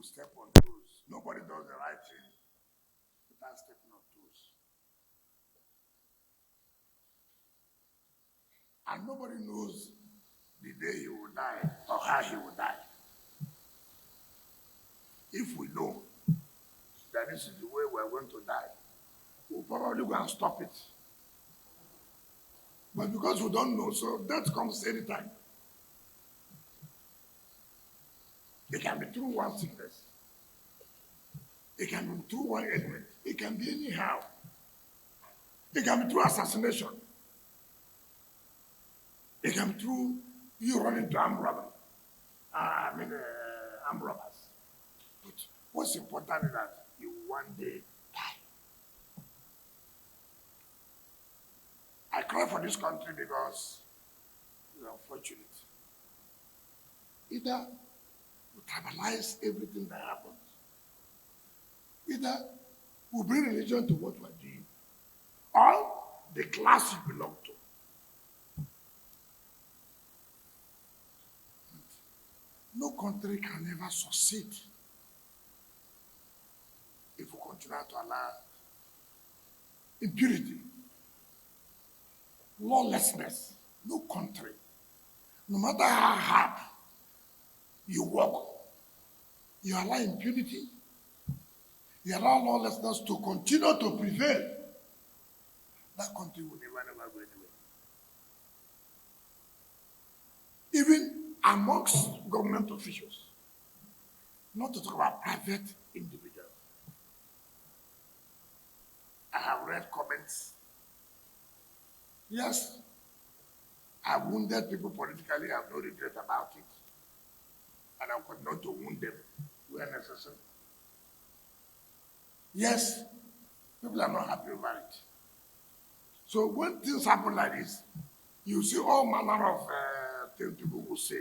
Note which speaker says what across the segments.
Speaker 1: step on toes. Nobody does the right thing without stepping on toes. And nobody knows the day he will die or how he will die. If we know that this is the way we're going to die, we'll probably go and stop it. But because we don't know, so death comes anytime. It can be through one sickness. It can be through one ailment. It can be anyhow. It can be through assassination. It can be through you running to armed robbers. Armed robbers. But what's important is that you one day die. I cry for this country because it's unfortunate. Either we tribalize everything that happens. Either we bring religion to what we're doing, or the class you belong to. No country can ever succeed if we continue to allow impurity, lawlessness. No country, no matter how hard you work, you allow impunity, you allow lawlessness to continue to prevail, that country will never go anywhere. Even amongst government officials, not to talk about private individuals. I have read comments. Yes, I wounded people politically. I have no regret about it. And I could not to wound them where necessary. Yes, people are not happy about it. So when things happen like this, you see all manner of things people will say.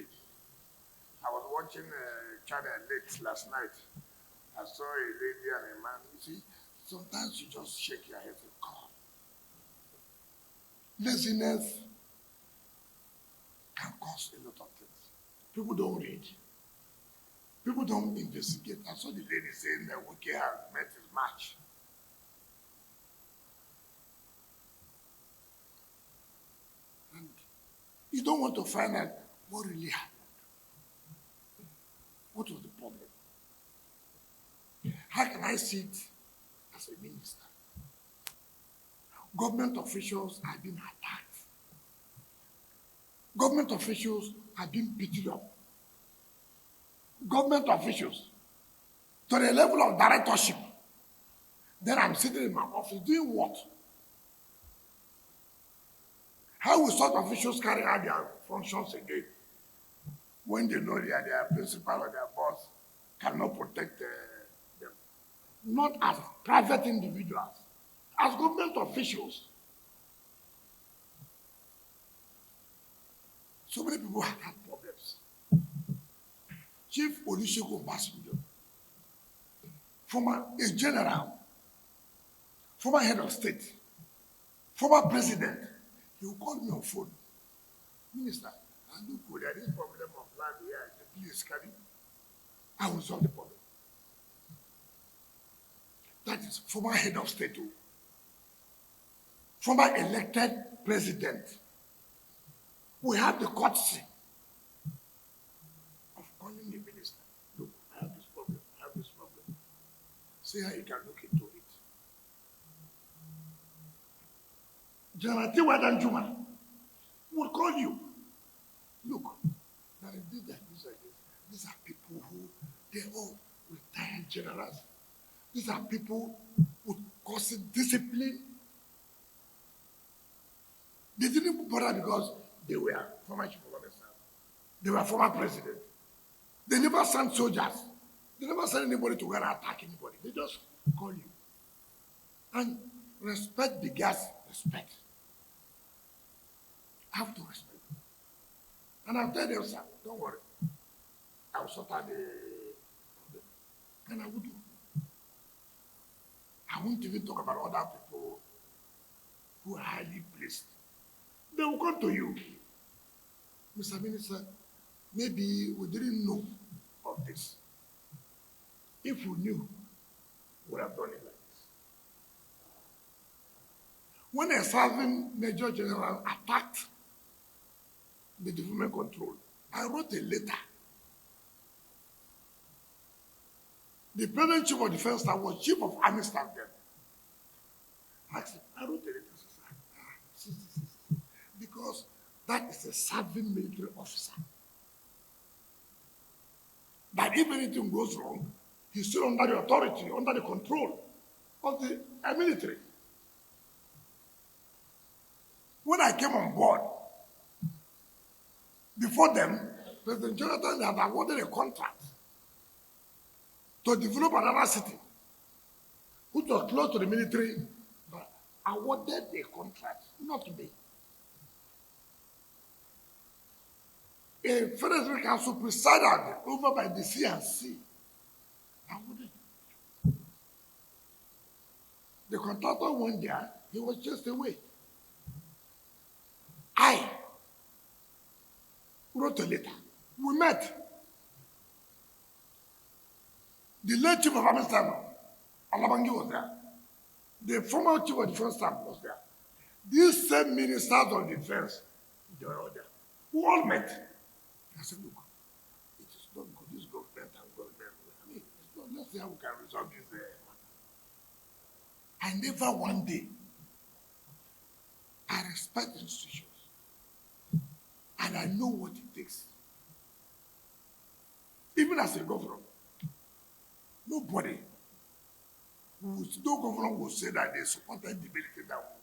Speaker 1: I was watching China late last night. I saw a lady and a man. You see, sometimes you just shake your head and God. Laziness can cause a lot of things. People don't read. People don't investigate. I saw the lady saying that Wike has met his match. And you don't want to find out what really happened. What was the problem? How can I see it as a minister? Government officials are being attacked. Government officials are being beaten up. Government officials to the level of directorship. Then I'm sitting in my office doing what? How will such officials carry out their functions again when they know that their principal or their boss cannot protect them? Not as private individuals, as government officials. So many people have had problems. Chief Olusegun Obasanjo, former a general, former head of state, former president, he will call me on phone. Minister, I look, there is problem of land here. Please carry. I will solve the problem. That is former head of state, former elected president. We have the courtesy of calling the minister. Look, I have this problem. I have this problem. See how you can look into it. General Tiwadan Juma will call you. Look, there is this, there is this. These are people who, they're all retired generals. These are people who cause discipline. They didn't bother because they were former chief of staff. They were former president. They never sent soldiers. They never sent anybody to go and attack anybody. They just call you. And respect the gas, respect. I have to respect. And I'll tell them, sir, don't worry. I will sort out the problem. And I will do. I won't even talk about other people who are highly placed. They will come to you. Mr. Minister, maybe we didn't know of this. if we knew, we would have done it like this. When a serving Major General attacked the development control, I wrote a letter. The present chief of defense staff was chief of army staff then. I wrote a letter. Because that is a serving military officer. That if anything goes wrong, he's still under the authority, under the control of the military. When I came on board, before them, President Jonathan had awarded a contract to develop another city, which was close to the military, but awarded a contract, not me. A Federal Council presided over by the CNC. Awarded. The contractor went there, he was just away. I wrote a letter. We met. The late chief of army staff, Alabangi, was there. The former chief of defense staff was there. These same ministers of defense, they were all there. We all met. I said, look, it is not good, this government and government. I mean, it's not, let's see how we can resolve this matter. I never one day, I respect institutions. And I know what it takes. Even as a governor, no governor will say that they supported the military that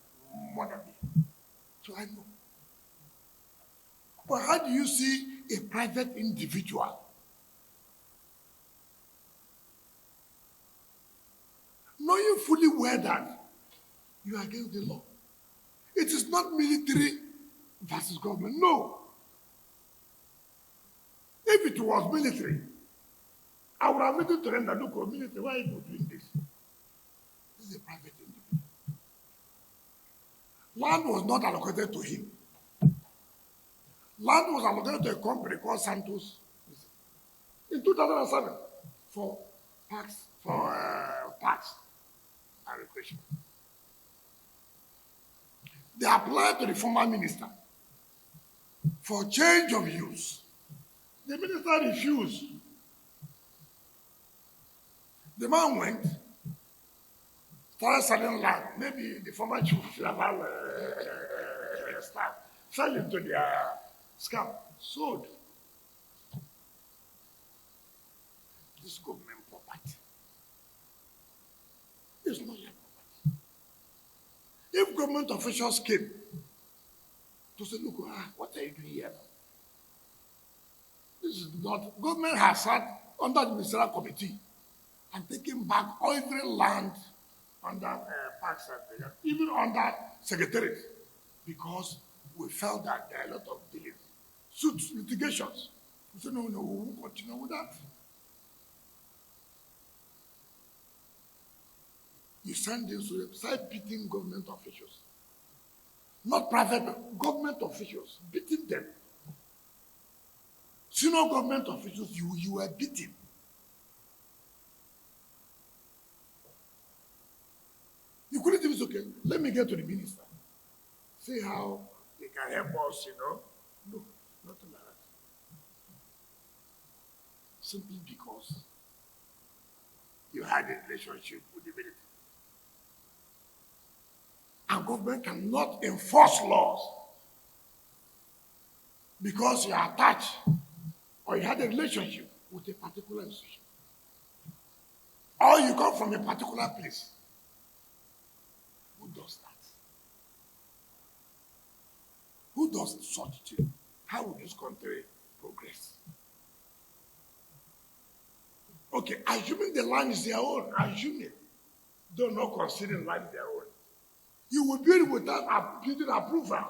Speaker 1: more than me. So I know. But how do you see a private individual knowing fully well that you are against the law? It is not military versus government. No. If it was military, I would have written to them that, look, military, why are you doing this? This is a private individual. Land was not allocated to him. Land was allocated to a company called Santos in 2007 for parks and recreation. They applied to the former minister for change of use. The minister refused. The man went, started selling land. Maybe the former chief of Naval staff fell into their scam, sold. This government property. It's not your property. If government officials came to say, look, what are you doing here? This is not, government has sat under the ministerial committee and taken back every land under parks and even under secretariat, because we felt that there are a lot of delays. Suits, litigations. We said, no, we won't continue with that. You send this to start beating government officials. Not private, but government officials, beating them. Senior government officials, you were beaten. You couldn't even say, okay, let me get to the minister. See how they can help us, No, nothing like that. Simply because you had a relationship with the military. And government cannot enforce laws because you are attached or you had a relationship with a particular institution. Or you come from a particular place. Who does that? Who does such thing? How will this country progress? Okay, assuming the land is their own, assuming, though not considering land their own, you will build without building approval.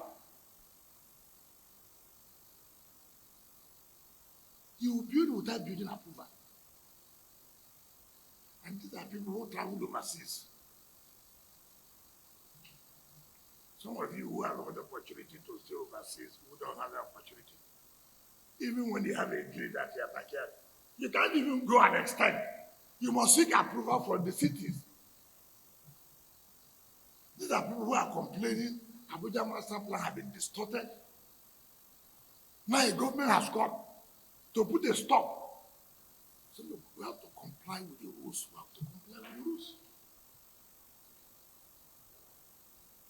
Speaker 1: You will build without building approval. And these are people who travel overseas. Some of you who have got the opportunity to stay overseas, who don't have the opportunity. Even when they have a deal that they are backyard, you can't even go and extend. You must seek approval from the cities. These are people who are complaining Abuja master plan has been distorted. Now a government has come to put a stop. So look, we have to comply with the rules. We have to comply with the rules.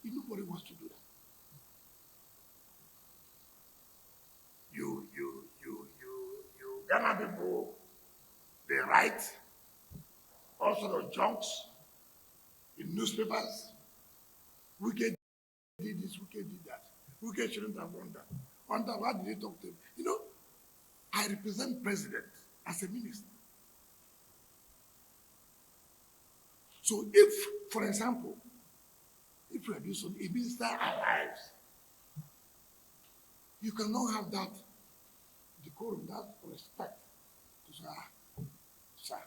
Speaker 1: Nobody wants to do that. You Ghana people, they write all sort of junks in newspapers. Wike did this, Wike did that. Wike shouldn't have done that. Wonder why did he talk to him? You know, I represent president as a minister. So if, for example, if you do something, a minister arrives, you cannot have that decorum, that respect to say, sir,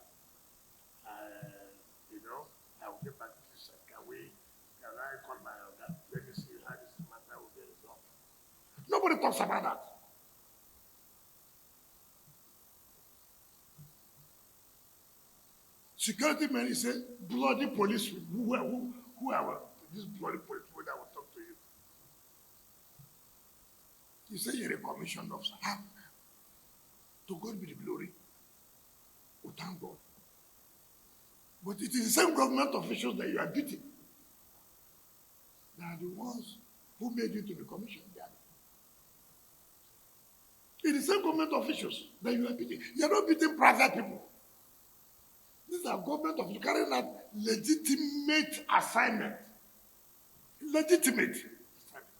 Speaker 1: I will get back to this. Can I call my organ? Let me see how this matter will be resolved. Nobody talks about that. Security men, he said, bloody police, who are these bloody police that will talk to you? You say you're a commissioned officer. To God be the glory. Oh, thank God. But it is the same government officials that you are beating. They are the ones who made you to be commissioned. It is the same government officials that you are beating. You are not beating private people. These are government officials carrying out legitimate assignment. Legitimate assignment.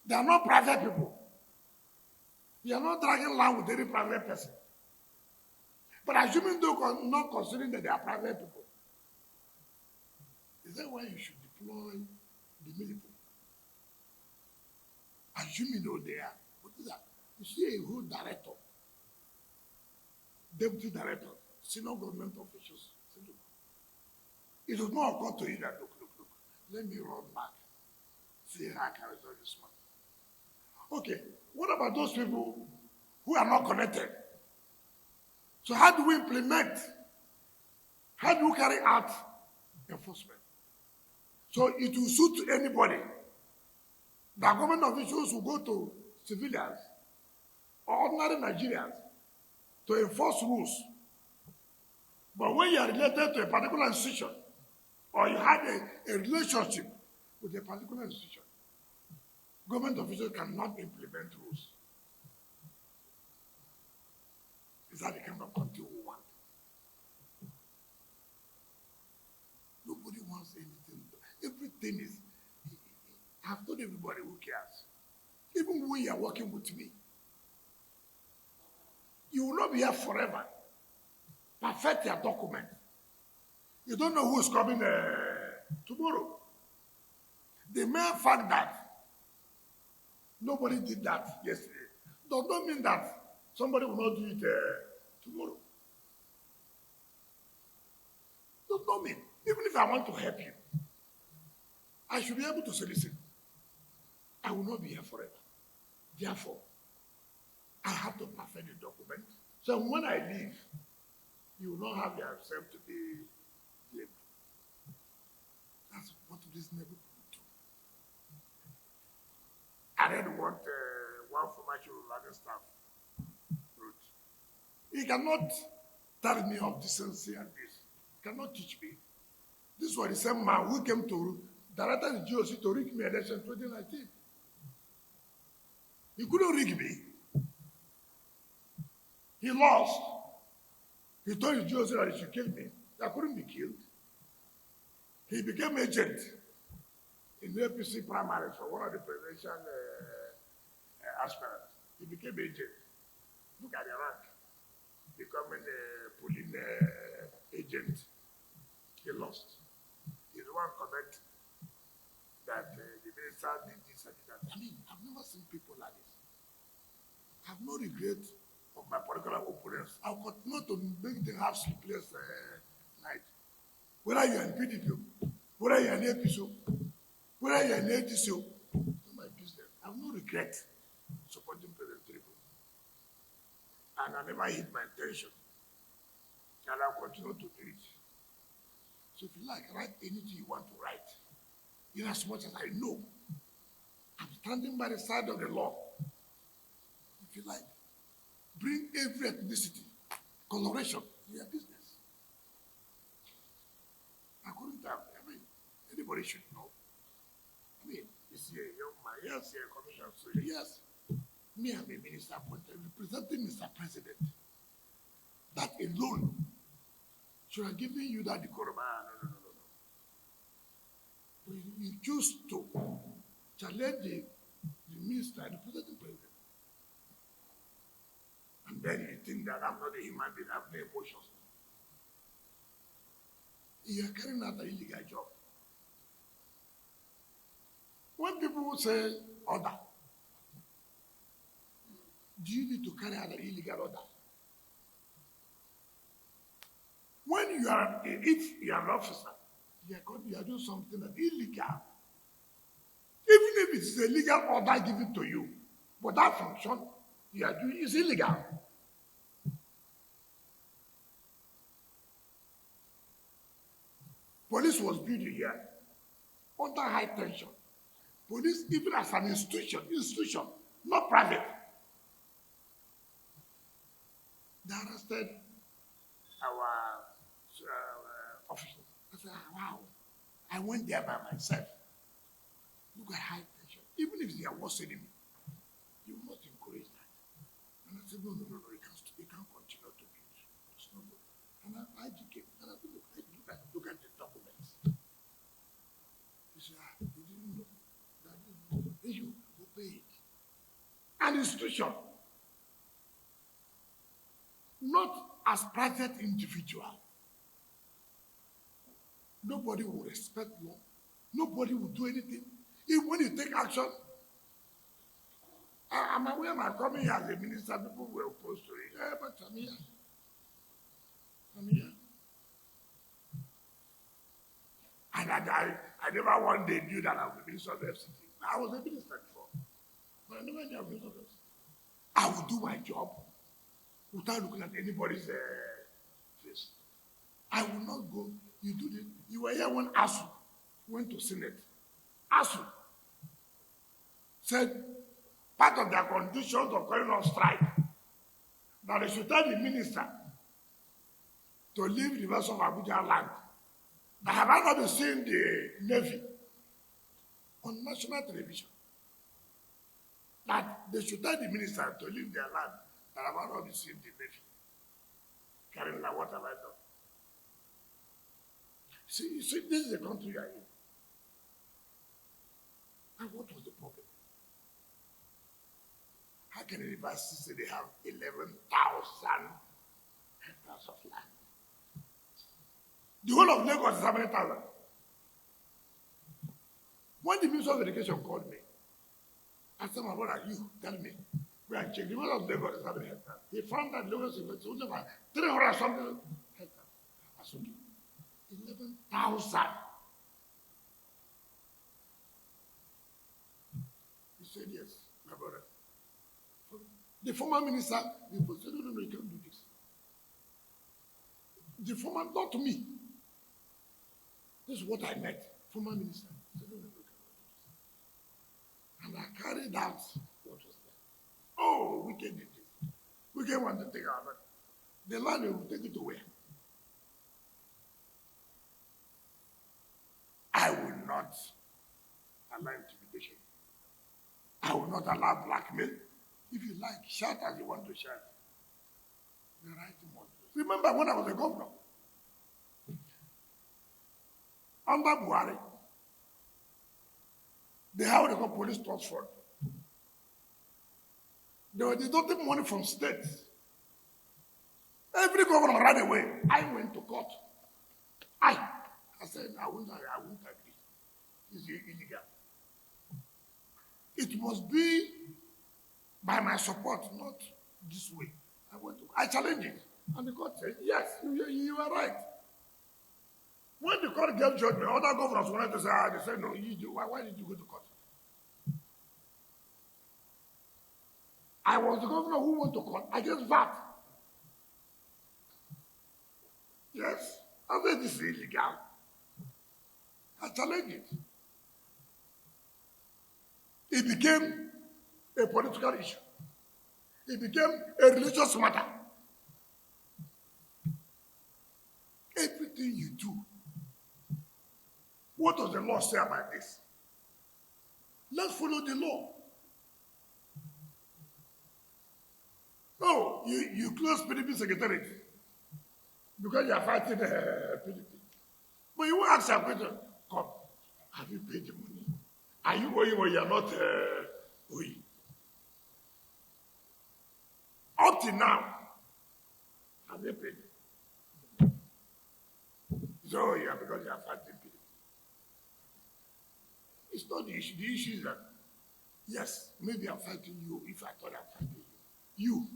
Speaker 1: They are not private people. You are not dragging land with any private person. But assuming though not considering that they are private people, is that why you should deploy the military? Assuming though they are. What is that? You see a whole director, deputy director, senior government officials. It does not occur to you that look, let me run back, see how I can resolve this matter. Okay, what about those people who are not connected? So how do we implement? How do we carry out enforcement? So it will suit anybody. The government officials will go to civilians or ordinary Nigerians to enforce rules. But when you are related to a particular institution, or you have a relationship with a particular institution, government officials cannot implement rules. Is that the kind of country we want? Nobody wants anything. Everything is, I've told everybody who cares. Even when you are working with me, you will not be here forever. Perfect your document. You don't know who is coming tomorrow. The mere fact that nobody did that yesterday does not mean that somebody will not do it tomorrow. Does not mean. Even if I want to help you, I should be able to solicit. I will not be here forever. Therefore, I have to perfect the document. So when I leave, you will not have yourself to be blamed. That's what reasonable people do. I read what one former Churulani staff wrote. He cannot tell me of decency and this. He cannot teach me. This was the same man who came to direct the GOC to rig me election 2019. He couldn't rig me. He lost. He told the GOC that he should kill me. I couldn't be killed. He became agent in the APC primaries for one of the presidential aspirants. He became agent. Look at the rank. Becoming a polling agent. He lost. He's the one comment that the minister did this and that. I mean, I've never seen people like this. I have no regret of my political opponents. I will continue to make them have sleepless night. Whether you're in PDP, whether you're in APSO, whether you're in ADCO, it's my business. I have no regret supporting President Tinubu. And I never hit my intention. And I'll continue to do it. So if you like, write anything you want to write. In as much as I know, I'm standing by the side of the law. If you like, bring every ethnicity, coloration to your business. According to, anybody should know. This year, young man, yes, commission, so yes. Me, I'm a minister appointed, representing Mr. President. That alone should have given you that decorum. No. But you choose to challenge the minister, the president. And then you think that I'm not a human being, I have no emotions. You are carrying out an illegal job. When people say order, do you need to carry out an illegal order? When you are, if you are an officer, you are doing something that's illegal. Even if it is a legal order given to you, but that function you are doing is illegal. Police was built here under high tension. Police, even as an institution, not private. They arrested our officers. I said, wow. I went there by myself. Look at high tension. Even if they are worse enemy, you must encourage that. And I said, no, you can't continue to build. It's not good. And I came, and I said, look at the documents. He said, you didn't know. Then you obey it. An institution, not as private individual. Nobody will respect law. Nobody will do anything. Even when you take action, I'm aware I'm coming here as a minister, people were opposed to it. Yeah, but I'm here. And I never one day knew that I was a minister of the FCT. I was a minister before. But I never knew I was a minister of the FCT. I would do my job without looking at anybody's face. I will not go. You do this. You were here when ASU went to Senate. ASU said part of their conditions of calling off strike that they should tell the minister to leave the University of Abuja land. I have not been seeing the Navy on national television that they should tell the minister to leave their land. I have not been seeing the Navy carrying like, what have I done? See, this is the country you are in. And what was the problem? How can a university say they have 11,000 hectares of land? The whole of Lagos is how many thousand? When the Minister of Education called me, I said, my brother, you tell me, we are checking. The whole of Lagos is how many hectares? He found that Lagos is only about 300 something hectares. I said, 11,000. He said, yes, my brother. The former minister, he said, no, you can't do this. The former, not me. This is what I met, former minister. He said, no, you cannot do this. And I carried out what was there. Oh, Wike did this. Wike wanted to take our land. The land will take it to where? I will not allow intimidation. I will not allow blackmail. If you like, shout as you want to shout. The right one. Remember when I was a governor? Under Buhari, they have what they call police trust fund. They were deducting money from states. Every governor ran away. I went to court. I said, I won't agree. It's illegal. It must be by my support, not this way. I challenged it. And the court said, yes, you are right. When the court gave judgment, other governors wanted to say, they said, no, why did you go to court? I was the governor who went to court against VAT. Yes, I said this is illegal. I challenge it. It became a political issue. It became a religious matter. Everything you do, what does the law say about this? Let's follow the law. Oh, you close PDP secretariat because you are fighting PDP. But you will ask a question, come, have you paid the money? Are you owing or you are not owing? Up to now, have they paid? So yeah, because you are fighting PDP. It's not the issue. The issue is that, yes, maybe I'm fighting you if I thought I'm fighting you.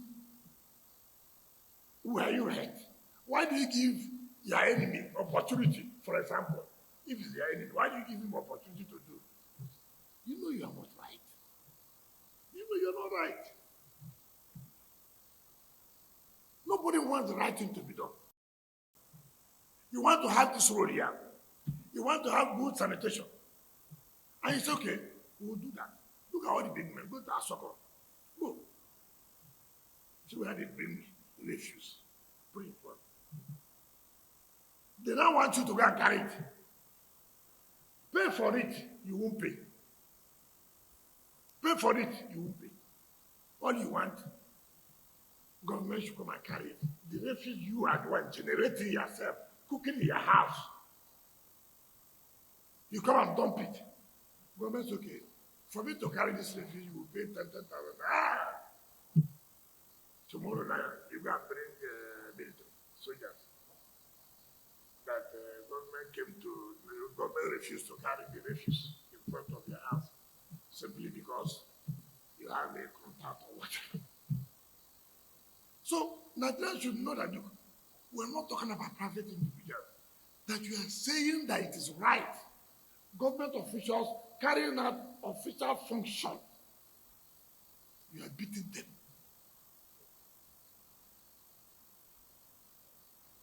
Speaker 1: Who are you hurt? Why do you give your enemy opportunity, for example? If it's your enemy, why do you give him opportunity to do? You know you are not right. You know you're not right. Nobody wants the right thing to be done. You want to have this road here. You want to have good sanitation. And it's okay, we will do that. Look at all the big men. Go to Asoko. Go. See where they bring refuse. Bring it for them. They don't want you to go and carry it. Pay for it, you won't pay. Pay for it, you won't pay. All you want, government should come and carry it. The refuse you are the one generating yourself, cooking in your house. You come and dump it. Government's okay. For me to carry this refuse, you will pay 10,000. Tomorrow night, you go and bring military soldiers. That government refused to carry the refuse in front of your house simply because you have a contact or whatever. So Nigerians should know that we're not talking about private individuals. That you are saying that it is right. Government officials carrying out official function. You are beating them.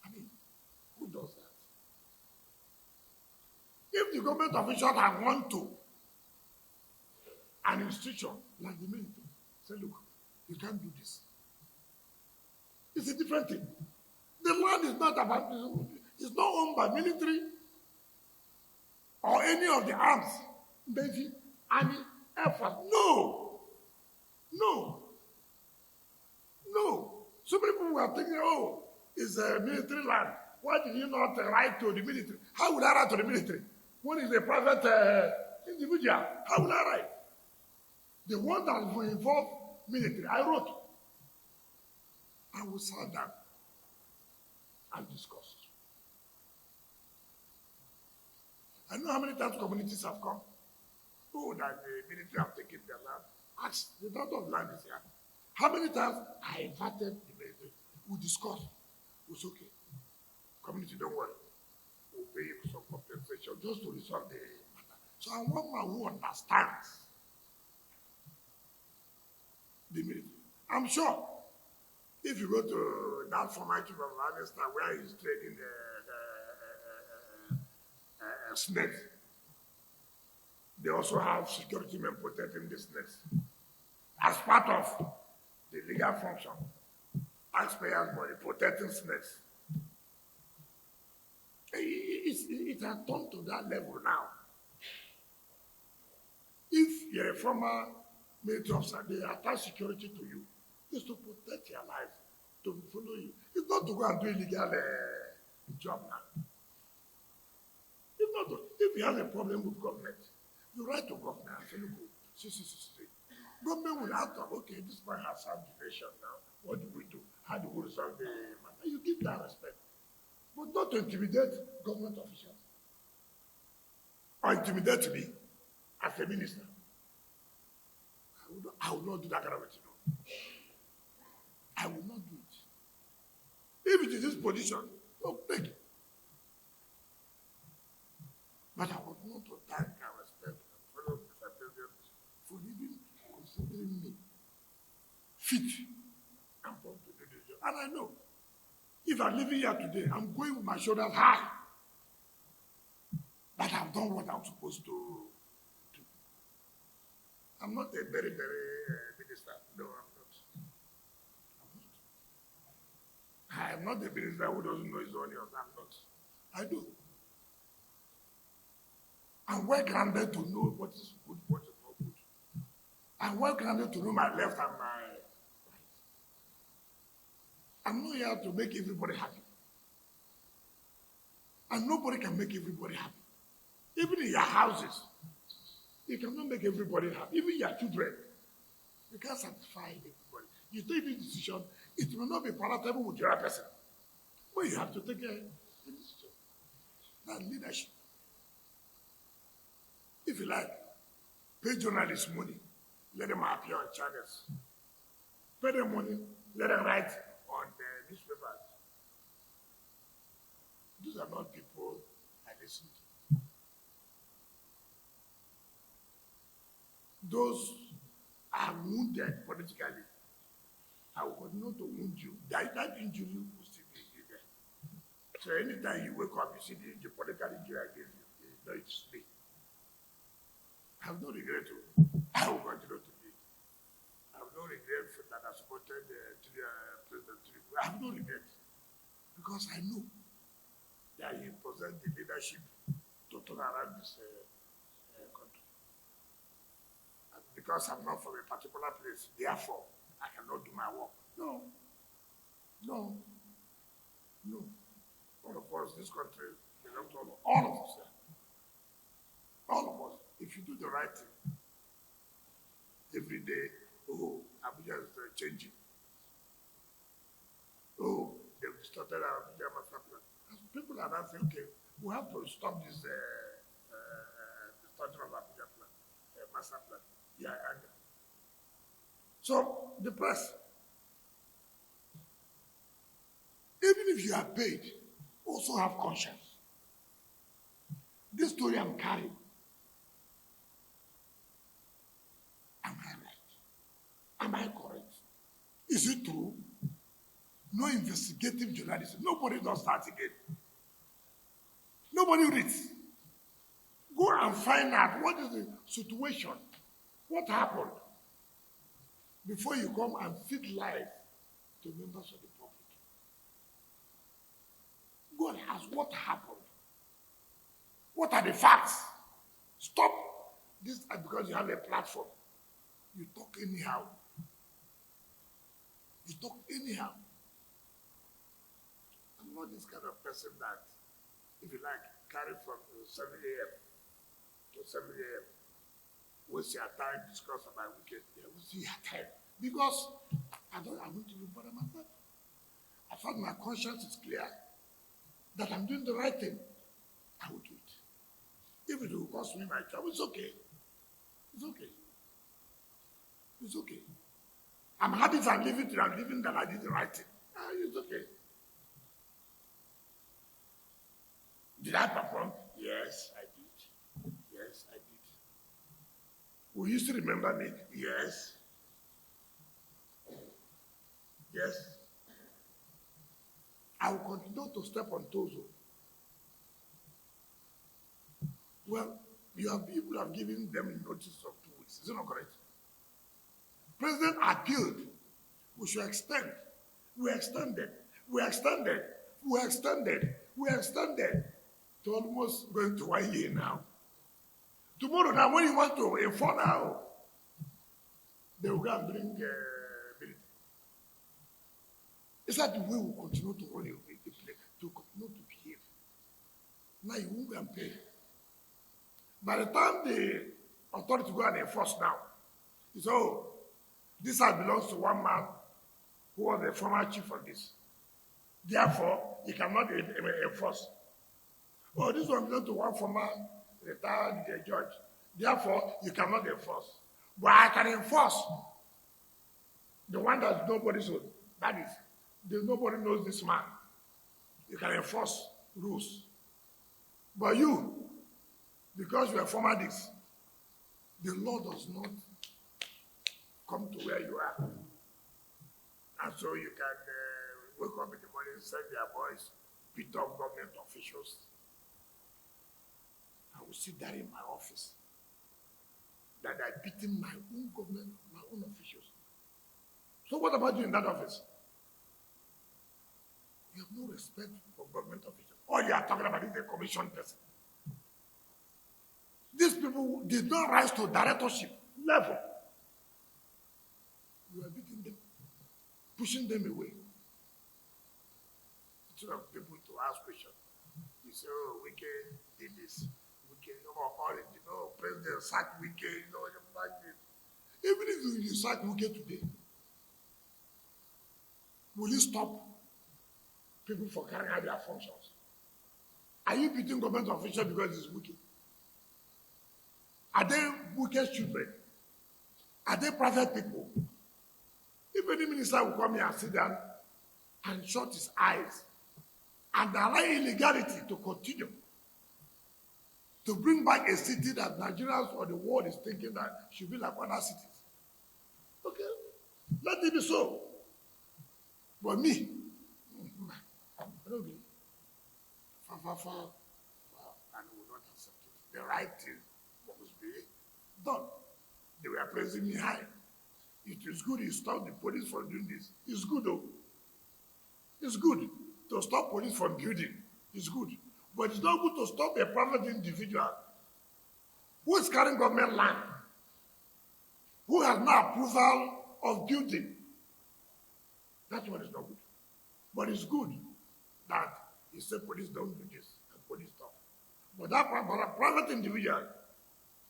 Speaker 1: I mean, who does that? If the government officials had gone to an institution like the military, say, look, you can't do this. It's a different thing. The land is not about, it's not owned by military or any of the arms, Navy, Army, Air Force. No. So many people were thinking, oh, it's a military land. Why did you not write to the military? How would I write to the military? When it's a private individual, how would I write? The one that will involve military, I wrote. I will sit down and discuss. I know how many times communities have come. Oh, that the military have taken their land. Ask, the daughter of land is here. How many times I invited the military? We discussed. It was okay. Community, don't worry. We'll pay you some compensation just to resolve the matter. So I want one who understands the military. I'm sure if you go to that former chief of army staff where he's trading snakes, they also have security men protecting the snakes as part of the legal function. Taxpayers' money protecting snakes. It has come to that level now. If you're a former military officer, they attach security to you. It's to protect your life, to follow you. It's not to go and do illegal job now. It's not to, if you have a problem with government, you write to government and say, look, see. Government will ask, okay, this man has served the nation now. What do we do? How do we resolve the matter? You give that respect. But not to intimidate government officials. Or intimidate me as a minister. I will not do that kind of thing. I will not do it. If it is this position, no, take it. But I would want to thank and respect and fellow Mr. President for even considering me fit and prompt to do the job. And I know If I'm living here today, I'm going with my shoulders high. That I've done what I'm supposed to do. I'm not a very, very minister. No, I'm not. I'm not a minister who doesn't know his onions. I'm not. I do. I'm well grounded to know what is good, what is not good. I'm well grounded to know my left and my right. I'm not here to make everybody happy. And nobody can make everybody happy. Even in your houses, you cannot make everybody happy. Even your children, you can't satisfy everybody. You take this decision, it may not be palatable with the other person. But you have to take a decision. That's leadership. If you like, pay journalists money, let them appear on channels. Pay them money, let them write on the newspapers. These are not people I listen to. Those are wounded politically. I will continue to wound you. That injury will still be there. So anytime you wake up, you see the political injury I gave you. You know it's me. I have no regret to. I will continue to be. I have no regret that I supported President Tinubu. I have no regret because I know that he possessed the leadership to turn around this country. And because I'm not from a particular place, therefore I cannot do my work. No. All of us, this country belongs to all of us. All of us. If you do the right thing, every day, Abuja is changing. They've started Abuja master plan. People are now saying, okay, we have to stop this destruction of Abuja plan, master plan. Yeah, so the press, even if you are paid, also have conscience. This story I'm carrying, am I right? Am I correct? Is it true? No investigative journalism. Nobody does that again. Nobody reads. Go and find out what is the situation. What happened? Before you come and feed life to members of the public. Go and ask what happened. What are the facts? Stop this because you have a platform. You talk anyhow. You talk anyhow. I'm not this kind of person that, if you like, carry from 7 a.m. to 7 a.m. Waste your time, discuss about weekend. Yeah, waste your time. Because I want to be bother myself. I thought my conscience is clear that I'm doing the right thing. I will do it. If it will cost me my job, it's okay. It's okay. It's okay. I'm happy if I'm living that I did the right thing. It's okay. Did I perform? Yes, I did. Yes, I did. Will you still remember me? Yes. Yes. I will continue to step on toes. Well, people have given them notice of 2 weeks. Is it not correct? President appealed. We should extend. We extended. To almost going to 1 year now. Tomorrow now, when you want to inform now, they will go and bring military. Is that the way we continue to run the place, to continue to behave? Now you won't go and pay. By the time the authority go and enforce now, it's this house belongs to one man who was the former chief of this. Therefore, he cannot enforce. This one belongs to one former retired judge. Therefore, you cannot enforce. But I can enforce the one that nobody knows. That is, nobody knows this man. You can enforce rules. But you, because you are former this, the law does not come to where you are. And so you can wake up in the morning, send their boys, beat up government officials. I will sit there in my office that I beating my own government, my own officials. So what about you in that office? You have no respect for government officials. All you are talking about is the commission person. These people did not rise to directorship level. You are beating them, pushing them away. Instead of people to ask questions. You say, oh, Wike did this. Wike, president sacked Wike, like this. Even if you sack Wike today, will you stop people from carrying out their functions? Are you beating government officials because it's Wike? Are they Wike's children? Are they private people? If any minister will come here and sit down and shut his eyes and allow illegality to continue, to bring back a city that Nigerians or the world is thinking that should be like other cities, okay, let it be so. But me, I don't agree. Far, and I will not accept it. The right thing must be done. They were praising me high. It is good you stop the police from doing this. It's good though. It's good to stop police from building. It's good. But it's not good to stop a private individual who is carrying government land, who has no approval of building. That one is not good. But it's good that you say police don't do this and police stop. But a private individual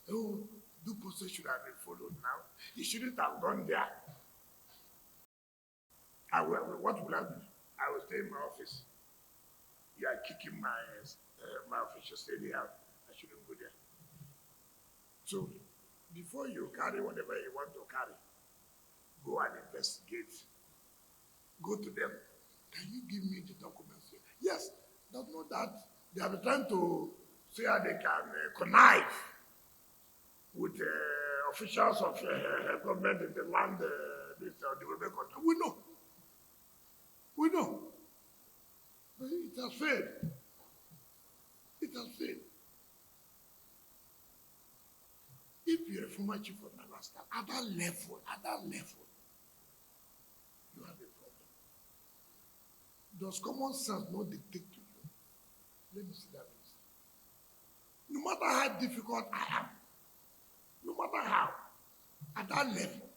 Speaker 1: who due process should have been followed now. He shouldn't have gone there. What will I do? I will stay in my office. You are kicking my official stay out. I shouldn't go there. So before you carry whatever you want to carry, go and investigate. Go to them. Can you give me the documents here? Yes, don't know that they have been trying to see how they can connive with officials of government in the land, development country. We know. But it has failed. If you're a former chief of Naval staff, at that level, you have a problem. Does common sense not dictate to you? Let me see that list. No matter how difficult I am, no matter how, at that level,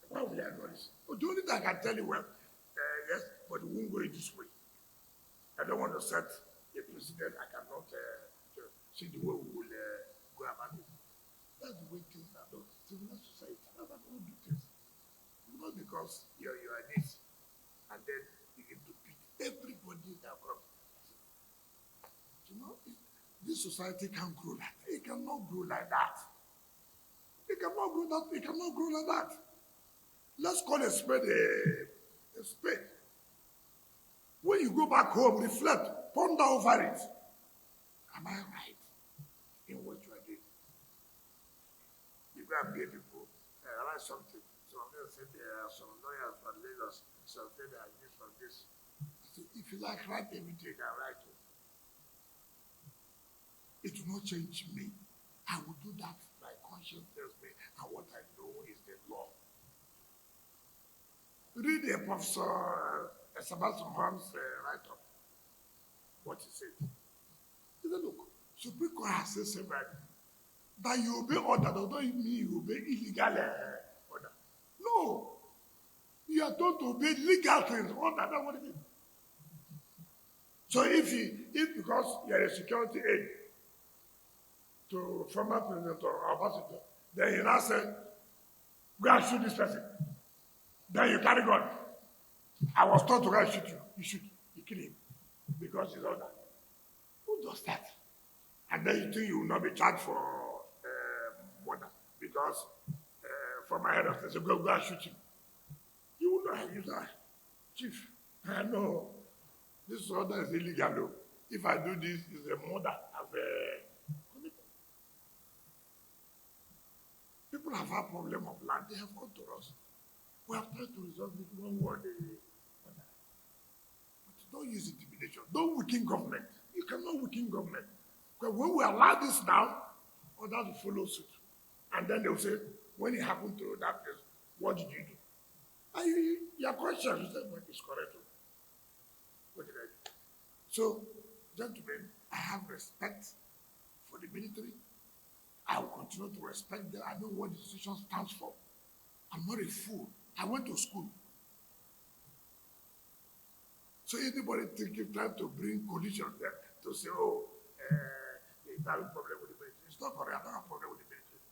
Speaker 1: why will I not listen? But the only thing I can tell you, yes, but we won't go in this way. I don't want to set a precedent. I cannot see the way we will go about it. That's the way things are done. Civilized society, that's how we do things. Not because you're this, and then you get to beat everybody that comes. This society can't grow like that. It cannot grow like that. It cannot grow like that. Let's call a spade a spade. When you go back home, reflect, ponder over it. Am I right in what you are doing? You go and pay people, write something. Some of them say there are some lawyers from Lagos. Some say they are this from this. So if you like, write everything, I write it. It will not change me. I will do that. My conscience tells me, and what I know is the law. Read a Professor Sebastian Holmes' write-up. What he said. He said, look, Supreme Court has said several that you obey order does not mean you obey illegal order. No. You are told to obey legal things. Order, that's what it is. So if because you are a security aide to former president or ambassador, then you now say, go and shoot this person. Then you carry gun. I was told to go and shoot you. You shoot. You kill him. Because he's order. Who does that? And then you think you will not be charged for murder. Because former head of state said, go and shoot him. You will not use that. Chief, I know this order is illegal though. If I do this, it's a murder of a people have a problem of land. They have come to us. We have tried to resolve it one word. Don't use intimidation. Don't weaken government. You cannot weaken government. Because when we allow this now, others will follow suit. And then they'll say, when it happened to that place, what did you do? And your question, you said, what is correct? What did I do? So, gentlemen, I have respect for the military. I will continue to respect them. I know what the institution stands for. I'm not a fool. I went to school. So anybody trying to bring collision there to say, oh, they have a problem with the military. It's not correct. I don't have a problem with the military.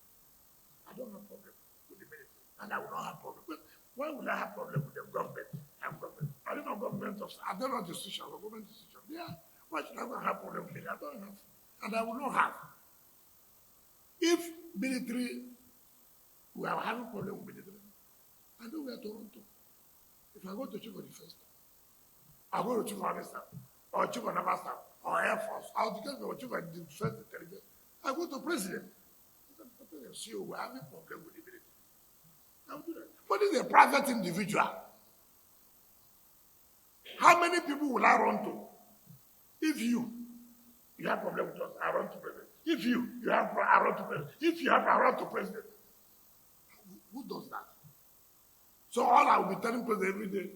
Speaker 1: I don't have a problem with the military. And I will not have a problem. But why would I have a problem with the government? I'm government. I don't know government of, I don't know decision or government decision. Yeah. Why should I have a problem with it? I don't have. And I will not have. If military, we are having a problem with military, I know we are Toronto. If I go to Chief of Defense, I go to Chief of Army Staff, or Chief of Naval Staff, or Air Force, I'll declare for Chief of Defense Intelligence. I go to President. See, we are having a problem with the military. I'll do that. But this is a private individual. How many people will I run to? If you have a problem with us, I run to President. If you have a run to President. If you have a run to President. Who does that? So all I will be telling President every day,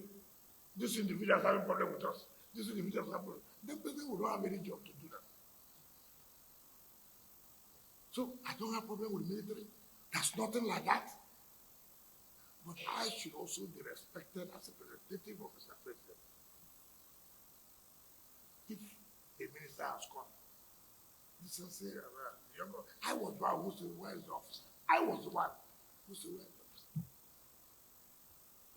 Speaker 1: this individual is having a problem with us. This individual is having a problem. Then President will not have any job to do that. So I don't have a problem with the military. There's nothing like that. But I should also be respected as a representative of Mr. President. If a minister has come, this is say, I was the one who said, where is the officer? I was the one who said, where is the officer?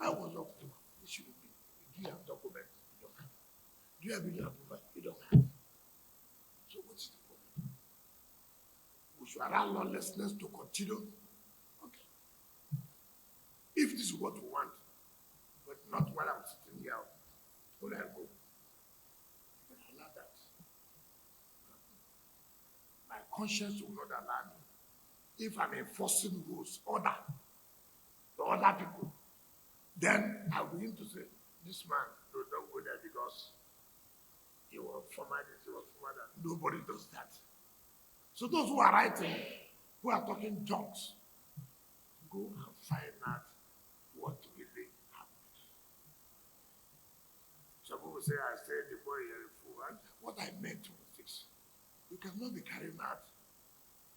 Speaker 1: I was the one. It shouldn't be. Do you have documents? You don't have. Do you have video approval? You don't have. So what is the problem? We should allow lawlessness to continue. Okay. If this is what we want, but not while I'm sitting here, where I go? Allow that. My conscience will not allow me. If I'm enforcing rules, order, to other people, then I'll begin to say, this man, don't go there because he was former this, he was former that. Nobody does that. So those who are writing, who are talking junks, go and find out what really happened. Some people say, I said the boy here a fool. And what I meant was this. You cannot be carrying out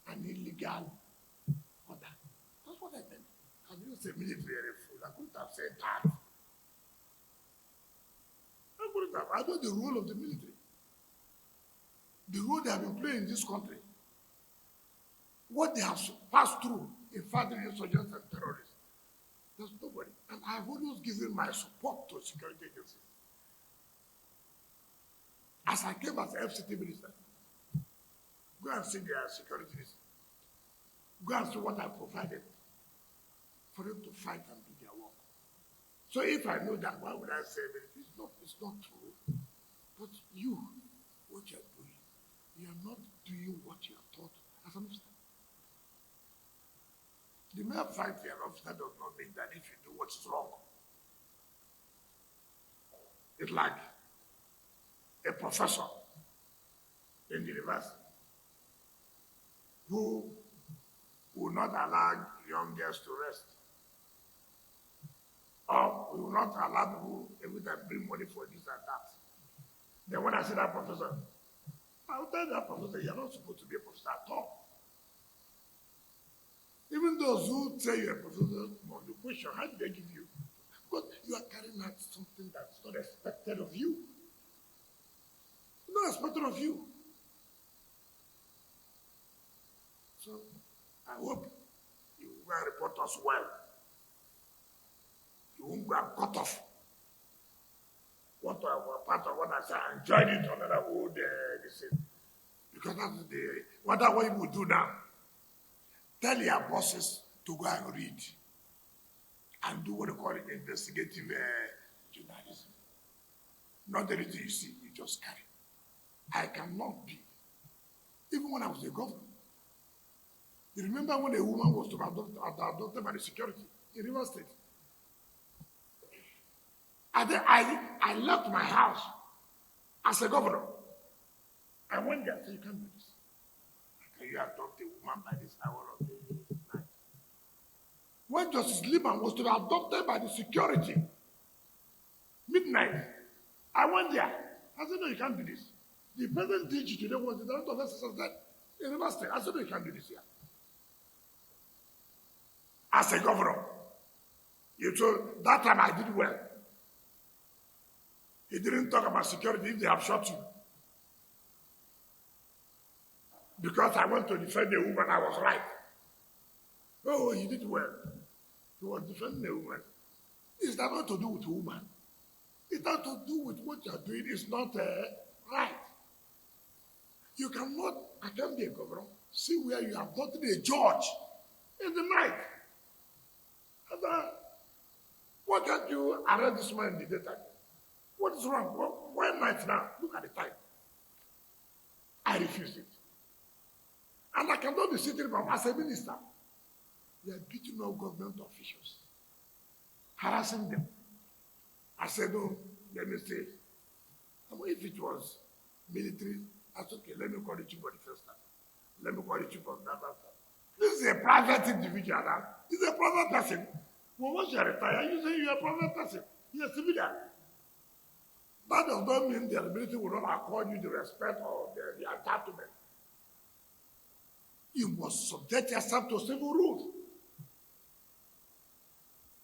Speaker 1: an illegal order. That's what I meant. I didn't say military fool. I couldn't have said that. I know the role of the military. The role they have been playing in this country. What they have passed through in fighting insurgents and terrorists. There's nobody. And I've always given my support to security agencies. As I came as FCT minister, go and see their security minister. Go and see what I provided for them to fight and do their work. So if I know that, why would I say that? It's not true. But you, what you're doing, you're not doing what you're taught as an officer. The mere fact you're an officer does not mean that if you do what is wrong. It's like a professor in the university who will not allow young girls to rest. Or we will not allow people every time bring money for this and that. Then when I see that professor, I will tell that professor, you're not supposed to be a professor at all. Even those who say you're a professor, the question, how did they give you? Because you are carrying out something that's not expected of you. It's not expected of you. So I hope you will report us well. You won't go and cut off what part of what I said and join it to another old decision. Because that's what you will do now. Tell your bosses to go and read and do what they call investigative journalism. Not everything you see, you just carry. I cannot be. Even when I was a governor. You remember when a woman was to be adopted by the security in River State? I left my house As a governor, I went there and said, you can't do this. Can you adopt a woman by this hour of the night? When Justice Liban was to be adopted by the security, midnight, I went there. I said, no, you can't do this. The present DG today was the director of SSS that in River State. I said, no, you can't do this here. As a governor, you told that time I did well. He didn't talk about security if they have shot you. Because I went to defend a woman, I was right. Oh, he did well. He was defending a woman. It's not to do with a woman. It has to do with what you are doing. It's not right. You cannot attempt a governor, see where you have gotten a judge in the night. And, why can't you arrest this man in the daytime? What is wrong? Why night now? Look at the time. I refuse it. And I cannot be sitting from as a minister. They are beating up government officials, harassing them. I said, no, let me say, if it was military, that's okay. Let me call the chief for the first time. Let me call the chief of that. This is a private individual. He's a private person. Well, once you retire, you say you're a private person. You're a civilian. That does not mean the ability will not accord you the respect or the entitlement. You must subject yourself to civil rules.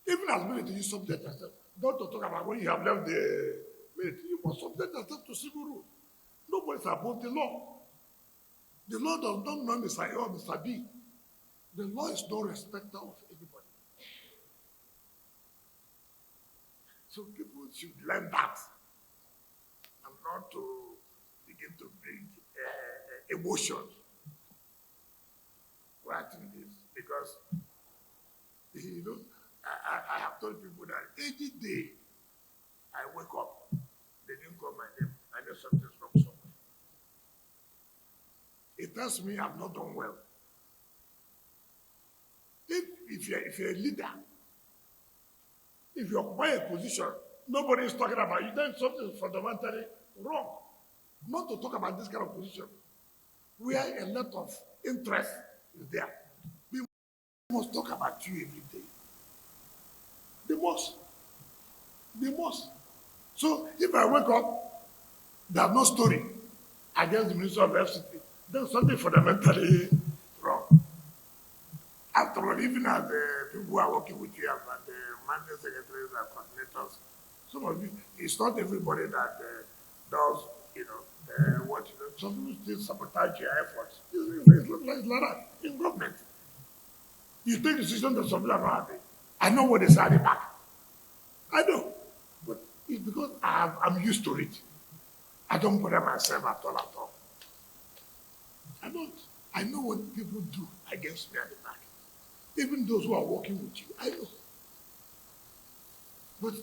Speaker 1: Even as military, you subject yourself. Not to talk about when you have left the military. You must subject yourself to civil rules. Nobody is above the law. The law does not know Mr. A or Mr. B. The law is no respecter of everybody. So people should learn that and not to begin to bring emotions. Writing this because I have told people that any day I wake up, they didn't call my name. I know something's wrong somewhere. It tells me I've not done well. If you're a leader, if you occupy a position, nobody is talking about you, then something fundamentally wrong. Not to talk about this kind of position, where a lot of interest is there. We must talk about you every day. They must. They must. So if I wake up, there's no story against the Minister of FCT, then something fundamentally wrong. After all, even as the people who are working with you, and the managing secretaries and coordinators, some of you, it's not everybody that does, what you know. Some people still sabotage your efforts. It's like that in government. You take decisions that some people are not happy. I know what they say at the back. I know. But it's because I'm used to it. I don't bother myself at all. I don't. I know what people do against me at the back. Even those who are working with you, I know. But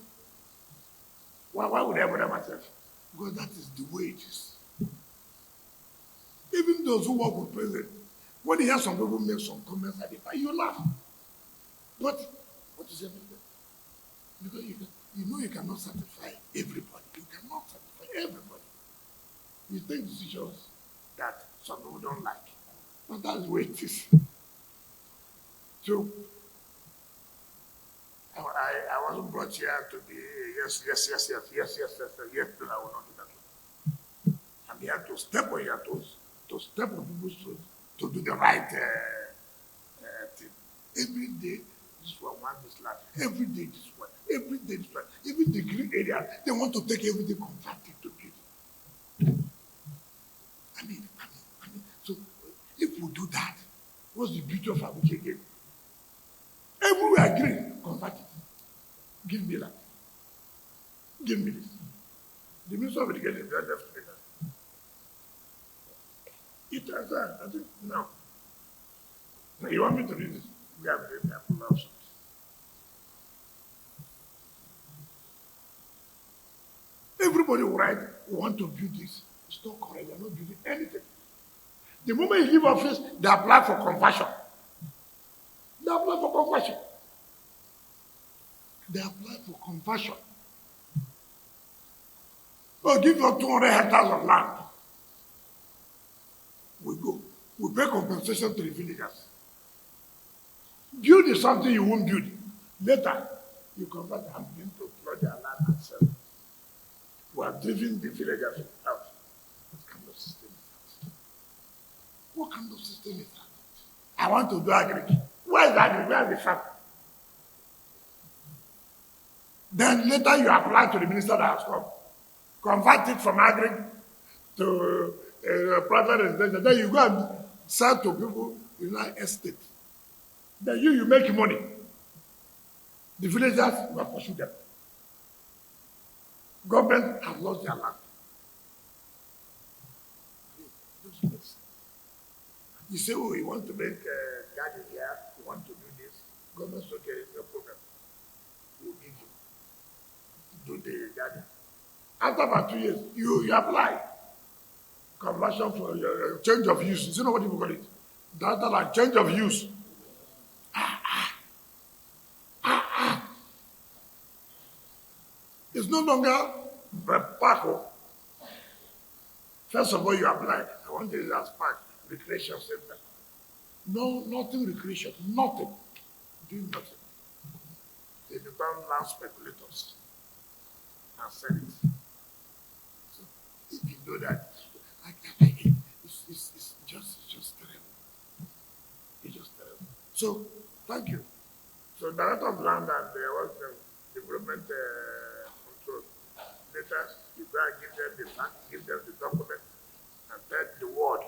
Speaker 1: why would I bother myself? Because that is the way it is. Even those who work with president, when you hear some people make some comments at the back, you laugh. But what is everything? Because you cannot satisfy everybody. You cannot satisfy everybody. You take decisions that some people don't like. But that's the way it is. So, I wasn't brought here to be yes, no, I will not do that. I'm here to step on your toes, to step on people's toes, to do the right thing. Every day, this one wants this land. Every day, this one. Every day, this one. Even the green area, they want to take everything, convert it to beauty. I mean, so if we do that, what's the beauty of Abuja again? Everywhere green, convert it. Give me that. Give me this. The Minister of Education is left with that. It turns out, I think, now, you want me to read this? We have full options. Everybody will write, we want to build this. It's not correct. They're not building anything. The moment you leave office, they apply for conversion. They apply for conversion. They apply for conversion. Oh, give us 200 hectares of land. We go. We pay compensation to the villagers. Build is something you won't build. Later, you convert and begin to plow their land and sell. We are driving the villagers out. What kind of system is that? What kind of system is that? I want to do agric. Where is the agric? Where is the farm? Then later you apply to the minister that has come. Convert it from agric to private residential. Then you go and sell to people in that estate. Then you make money. The villagers will pursue them. Government have lost their land. You say, oh, you want to make a garden here, you want to do this. Government says, okay, no problem. We'll give you. Do the garden. After about 2 years, you apply. Conversion for your change of use. You know what people call it? That's like change of use. It's no longer park. First of all, you apply. I want this as park, recreation center. No, nothing recreation, nothing. Doing nothing. They become land speculators and sell it. So if you do that, it's just terrible. It's just terrible. So thank you. So director of land and what's the development control. Later, you go and give them the fact, give them the document, and tell the world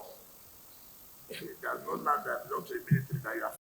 Speaker 1: there's no land that belongs to the military that you have.